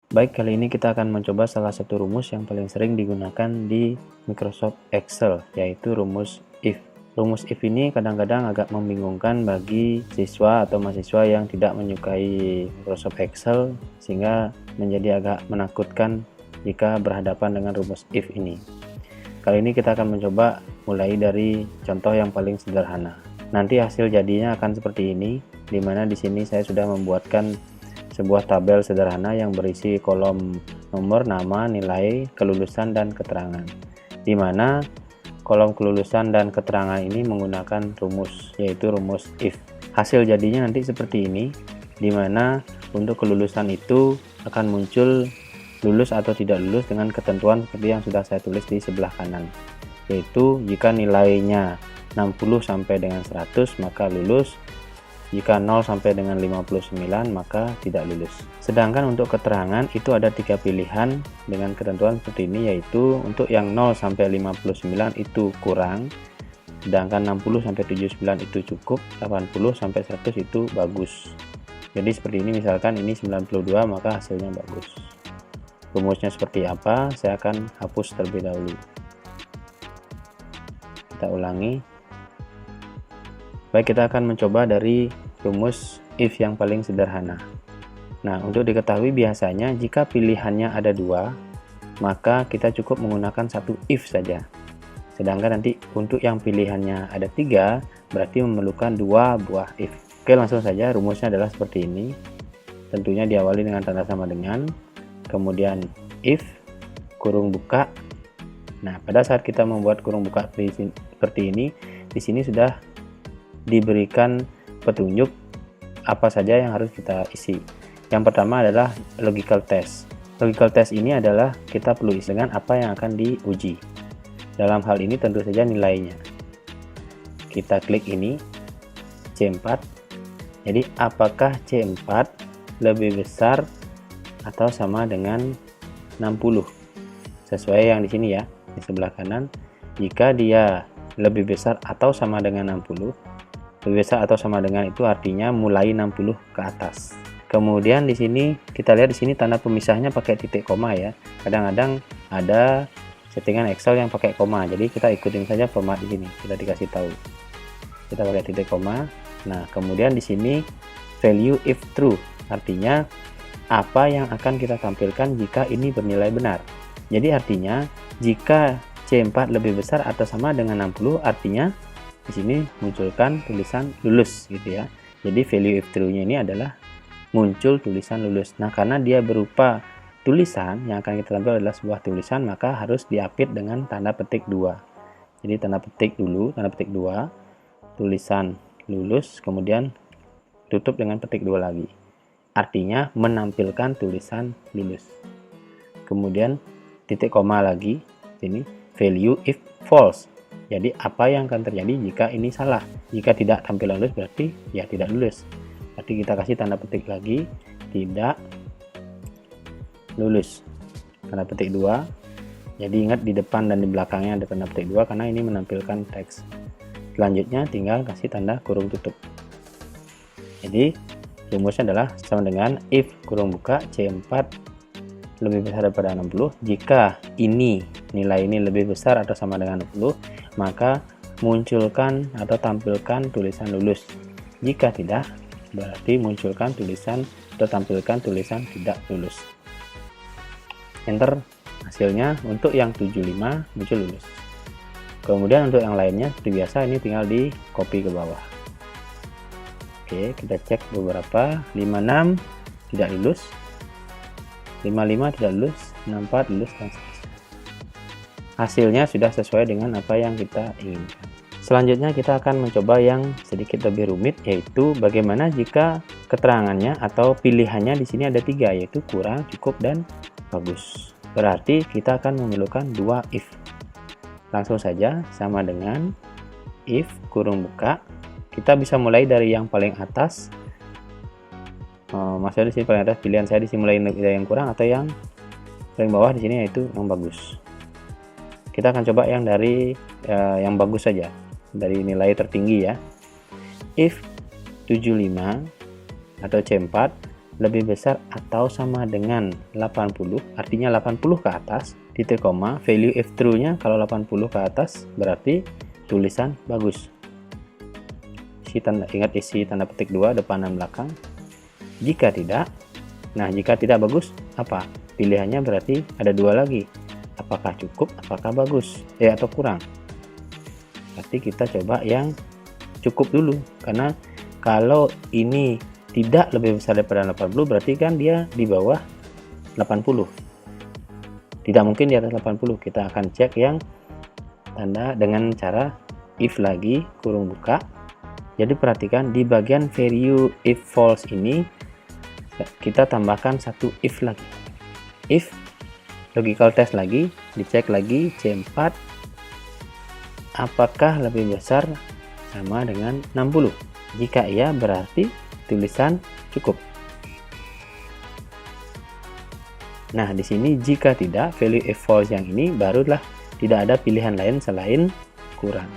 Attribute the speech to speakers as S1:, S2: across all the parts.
S1: Baik, kali ini kita akan mencoba salah satu rumus yang paling sering digunakan di Microsoft Excel, yaitu rumus if. Rumus if ini kadang-kadang agak membingungkan bagi siswa atau mahasiswa yang tidak menyukai Microsoft Excel, sehingga menjadi agak menakutkan jika berhadapan dengan rumus if ini. Kali ini kita akan mencoba mulai dari contoh yang paling sederhana. Nanti hasil jadinya akan seperti ini, di mana di sini saya sudah membuatkan sebuah tabel sederhana yang berisi kolom nomor, nama, nilai, kelulusan, dan keterangan, di mana kolom kelulusan dan keterangan ini menggunakan rumus, yaitu rumus if. Hasil jadinya nanti seperti ini, di mana untuk kelulusan itu akan muncul lulus atau tidak lulus dengan ketentuan seperti yang sudah saya tulis di sebelah kanan, yaitu jika nilainya 60 sampai dengan 100 maka lulus, jika 0 sampai dengan 59 maka tidak lulus. Sedangkan untuk keterangan itu ada 3 pilihan dengan ketentuan seperti ini, yaitu untuk yang 0 sampai 59 itu kurang, sedangkan 60 sampai 79 itu cukup, 80 sampai 100 itu bagus. Jadi seperti ini, misalkan ini 92 maka hasilnya bagus. Rumusnya seperti apa? Saya akan hapus terlebih dahulu. Kita ulangi. Baik, kita akan mencoba dari rumus if yang paling sederhana. Nah, untuk diketahui biasanya jika pilihannya ada 2, maka kita cukup menggunakan satu if saja. Sedangkan nanti untuk yang pilihannya ada 3, berarti memerlukan 2 buah if. Oke, langsung saja. Rumusnya adalah seperti ini. Tentunya diawali dengan tanda sama dengan, kemudian if, kurung buka. Nah, pada saat kita membuat kurung buka seperti ini, di sini sudah diberikan petunjuk apa saja yang harus kita isi. Yang pertama adalah logical test. Logical test ini adalah kita perlu isi dengan apa yang akan diuji. Dalam hal ini tentu saja nilainya. Kita klik ini C4. Jadi apakah C4 lebih besar atau sama dengan 60? Sesuai yang di sini ya, di sebelah kanan. Jika dia lebih besar atau sama dengan 60, lebih besar atau sama dengan itu artinya mulai 60 ke atas. Kemudian di sini kita lihat, di sini tanda pemisahnya pakai titik koma ya. Kadang-kadang ada settingan Excel yang pakai koma. Jadi kita ikutin saja format di sini. Kita dikasih tahu. Kita pakai titik koma. Nah, kemudian di sini value if true. Artinya apa yang akan kita tampilkan jika ini bernilai benar. Jadi artinya jika C4 lebih besar atau sama dengan 60, artinya di sini munculkan tulisan lulus gitu ya. Jadi value if true-nya ini adalah muncul tulisan lulus. Nah, karena dia berupa tulisan yang akan kita tampil adalah sebuah tulisan, maka harus diapit dengan tanda petik 2. Jadi tanda petik dulu, tanda petik 2, tulisan lulus, kemudian tutup dengan petik 2 lagi. Artinya menampilkan tulisan lulus. Kemudian titik koma lagi, ini value if false. Jadi apa yang akan terjadi jika ini salah? Jika tidak tampil lulus berarti ya tidak lulus. Berarti kita kasih tanda petik lagi, tidak lulus. Tanda petik 2. Jadi ingat di depan dan di belakangnya ada tanda petik 2 karena ini menampilkan teks. Selanjutnya tinggal kasih tanda kurung tutup. Jadi rumusnya adalah sama dengan if kurung buka C4 lebih besar daripada 60. Jika ini nilai ini lebih besar atau sama dengan 60, maka munculkan atau tampilkan tulisan lulus. Jika tidak, berarti munculkan tulisan atau tampilkan tulisan tidak lulus. Enter hasilnya. Untuk yang 75 muncul lulus. Kemudian untuk yang lainnya seperti biasa ini tinggal di copy ke bawah. Oke, kita cek beberapa. 56 tidak lulus, 55 tidak lulus, 64 lulus, dan seterusnya. Hasilnya sudah sesuai dengan apa yang kita inginkan. Selanjutnya kita akan mencoba yang sedikit lebih rumit, yaitu bagaimana jika keterangannya atau pilihannya di sini ada 3, yaitu kurang, cukup, dan bagus. Berarti kita akan memerlukan 2 if. Langsung saja, sama dengan if kurung buka. Kita bisa mulai dari yang paling atas. Maksudnya di sini paling atas, pilihan saya di sini mulai dari yang kurang atau yang paling bawah di sini yaitu yang bagus. Kita akan coba yang dari yang bagus saja, dari nilai tertinggi ya. If 75 atau C4 lebih besar atau sama dengan 80, artinya 80 ke atas, titik koma, value if true-nya kalau 80 ke atas berarti tulisan bagus. Ingat isi tanda petik 2 depan dan belakang. Jika tidak, nah jika tidak bagus apa? Pilihannya berarti ada dua lagi. Apakah cukup, apakah bagus, atau kurang. Berarti kita coba yang cukup dulu, karena kalau ini tidak lebih besar daripada 80 berarti kan dia di bawah 80. Tidak mungkin di atas 80. Kita akan cek yang tanda dengan cara if lagi kurung buka. Jadi perhatikan di bagian value if false ini kita tambahkan satu if lagi. If logical test lagi, dicek lagi C4 apakah lebih besar sama dengan 60. Jika iya berarti tulisan cukup. Nah, di sini jika tidak, value if false yang ini barulah tidak ada pilihan lain selain kurang.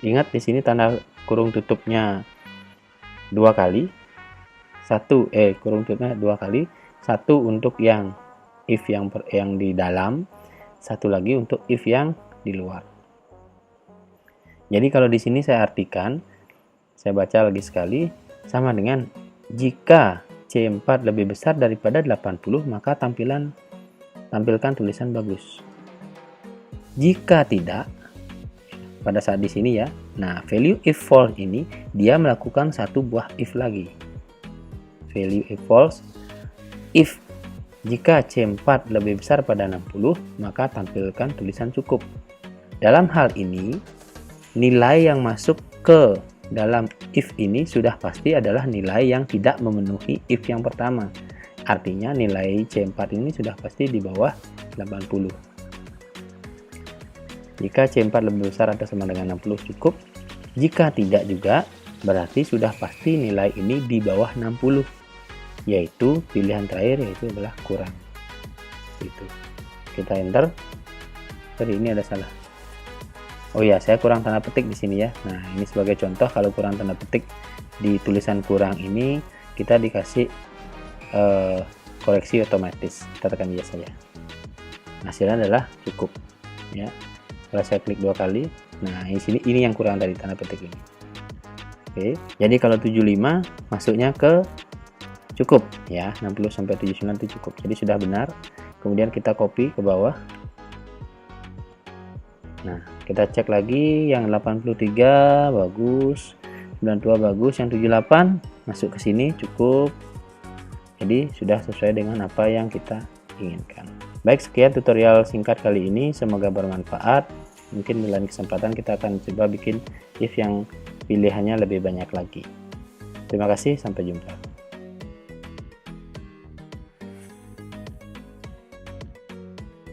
S1: Ingat di sini tanda kurung tutupnya dua kali. Kurung tutupnya dua kali. Satu untuk yang if yang di dalam, satu lagi untuk if yang di luar. Jadi kalau di sini saya artikan, saya baca lagi sekali, sama dengan jika C4 lebih besar daripada 80, maka tampilkan tulisan bagus. Jika tidak, pada saat di sini ya. Nah, value if false ini dia melakukan satu buah if lagi. Value if false, if jika C4 lebih besar pada 60, maka tampilkan tulisan cukup. Dalam hal ini, nilai yang masuk ke dalam if ini sudah pasti adalah nilai yang tidak memenuhi if yang pertama. Artinya nilai C4 ini sudah pasti di bawah 80. Jika C4 lebih besar atau sama dengan 60 cukup. Jika tidak juga, berarti sudah pasti nilai ini di bawah 60. Yaitu pilihan terakhir yaitu adalah kurang. Itu. Kita enter. Sorry, ini ada salah. Oh ya, saya kurang tanda petik di sini ya. Nah, ini sebagai contoh kalau kurang tanda petik di tulisan kurang ini kita dikasih koreksi otomatis. Kita tekan yes saja. Hasilnya adalah cukup ya. Kalau saya klik dua kali, nah ini yang kurang dari tanda petik ini. Oke, jadi kalau 75 masuknya ke cukup ya, 60 sampai 79 itu cukup. Jadi sudah benar. Kemudian kita copy ke bawah. Nah, kita cek lagi yang 83 bagus, 92 bagus, yang 78 masuk ke sini cukup. Jadi sudah sesuai dengan apa yang kita inginkan. Baik, sekian tutorial singkat kali ini, semoga bermanfaat. Mungkin di lain kesempatan kita akan coba bikin if yang pilihannya lebih banyak lagi. Terima kasih, sampai jumpa.